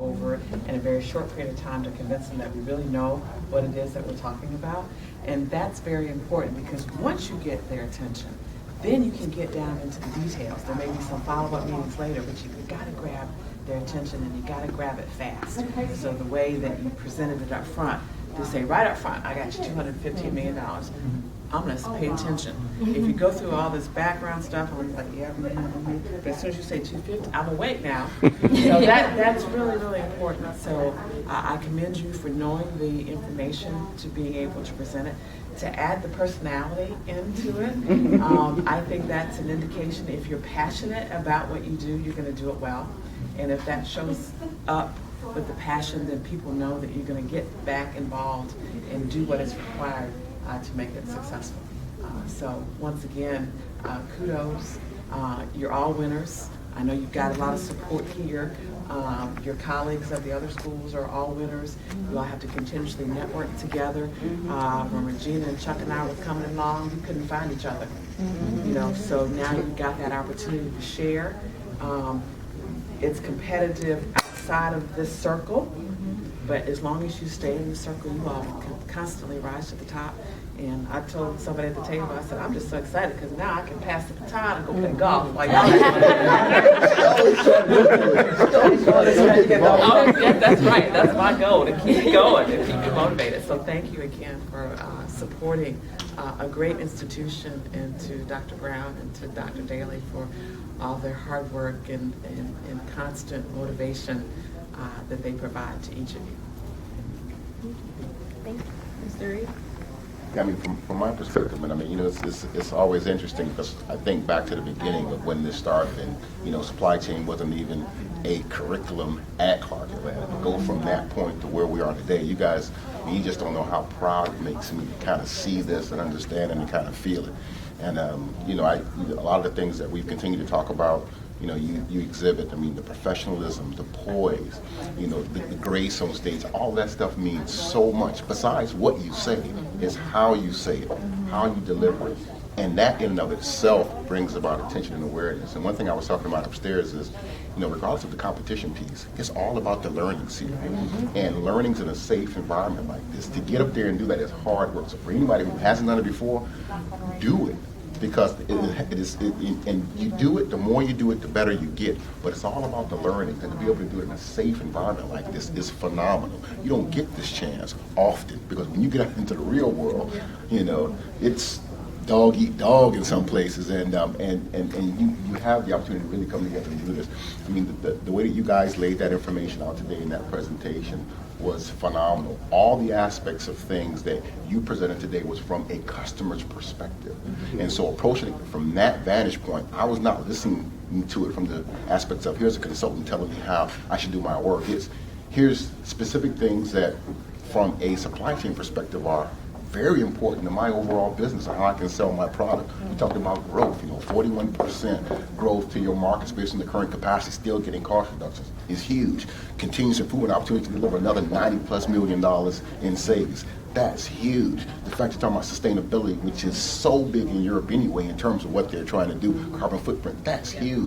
over in a very short period of time to convince them that we really know what it is that we're talking about. And that's very important, because once you get their attention, then you can get down into the details. There may be some follow-up meetings later, but you've got to grab their attention, and you got to grab it fast. So the way that you presented it up front, to say right up front, I got you $215 million. I'm going to pay attention. If you go through all this background stuff, I'm like, yeah, but as soon as you say 250, I'm awake now. So that's really, really important. So I commend you for knowing the information, to being able to present it, to add the personality into it. I think that's an indication. If you're passionate about what you do, you're going to do it well. And if that shows up with the passion, then people know that you're going to get back involved and do what is required to make it successful. So once again, kudos. You're all winners. I know you've got a lot of support here. Your colleagues of the other schools are all winners. You all have to continuously network together. When Regina and Chuck and I were coming along, we couldn't find each other. You know, so now you've got that opportunity to share. It's competitive outside of this circle, but as long as you stay in the circle, you all can constantly rise to the top. And I told somebody at the table, I said, I'm just so excited because now I can pass the baton and go play golf. Like, that's right. That's my goal, to keep it going, to keep you motivated. So thank you again for supporting a great institution, and to Dr. Brown and to Dr. Daly for all their hard work and constant motivation that they provide to each of you. Thank you. Mr. Reed? I mean, from my perspective, and I mean, you know, it's always interesting, because I think back to the beginning of when this started, and, you know, supply chain wasn't even a curriculum at Clark Atlanta. To go from that point to where we are today, you guys, you just don't know how proud it makes me to kind of see this and understand it and kind of feel it. And, you know, a lot of the things that we've continued to talk about, you know, you exhibit, I mean, the professionalism, the poise, you know, the grace on stage, all that stuff means so much. Besides what you say, is how you say it, how you deliver it. And that in and of itself brings about attention and awareness. And one thing I was talking about upstairs is, you know, regardless of the competition piece, it's all about the learning scene. And learning's in a safe environment like this. To get up there and do that is hard work. So for anybody who hasn't done it before, do it. Because and you do it, the more you do it, the better you get. But it's all about the learning, and to be able to do it in a safe environment like this is phenomenal. You don't get this chance often, because when you get out into the real world, you know, it's dog eat dog in some places, and you have the opportunity to really come together and do this. I mean, the way that you guys laid that information out today in that presentation was phenomenal. All the aspects of things that you presented today was from a customer's perspective. And so approaching it from that vantage point, I was not listening to it from the aspects of, here's a consultant telling me how I should do my work. Here's specific things that from a supply chain perspective are very important to my overall business and how I can sell my product. You talked about growth, you know, 41% growth to your markets based on the current capacity, still getting cost reductions is huge. Continuous improvement opportunity to deliver another $90+ million in savings. That's huge. The fact you're talking about sustainability, which is so big in Europe anyway in terms of what they're trying to do, carbon footprint, that's huge.